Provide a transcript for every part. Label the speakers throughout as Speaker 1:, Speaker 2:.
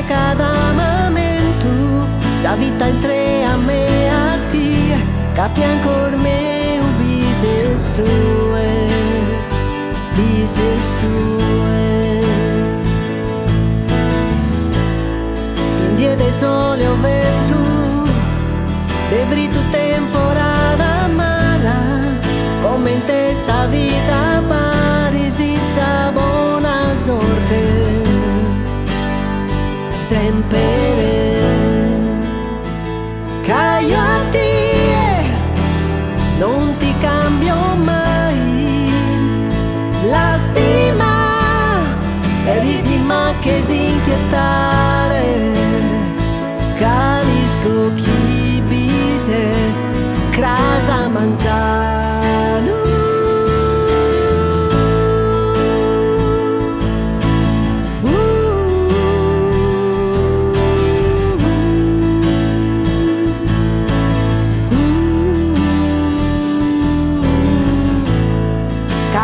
Speaker 1: cada momento, sa vita entre a me a ti, ca fiancor meu bises tue. In die de sole o vento, devri tu temporada mala, come in te sa vita parisi sa buona sorte, sempre. Ca io a te non ti cambio mai, la stima perissima che si inquietare, capisco chi bises crasa manzano.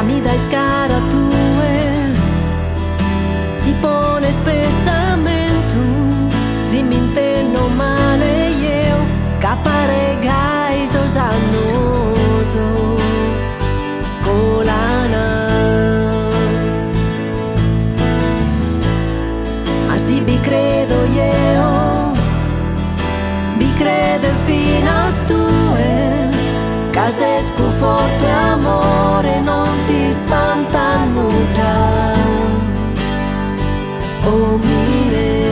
Speaker 1: Mi dai scara tue, ti pone spesamento, si mi intendo male io, capare gai sosannoso, colana. Ma si vi credo io, vi credo fino a stue, ca se fu forte amore non ti spanta nulla, oh mille.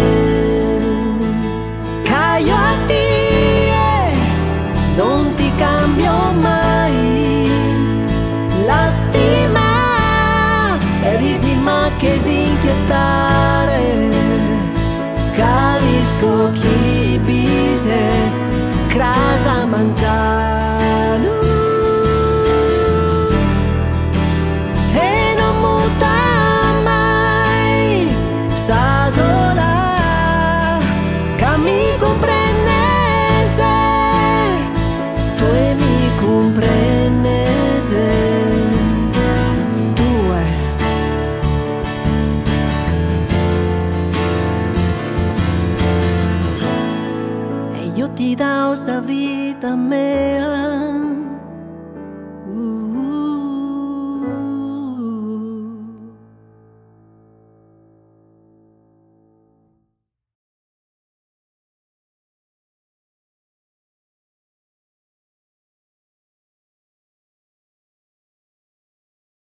Speaker 1: Ca io a te non ti cambio mai, la stima perissima che si inquietare, capisco chi bises crasa manzano. Sa sola, che mi comprendese, tu mi comprendese, tu e io ti do sa vita mea.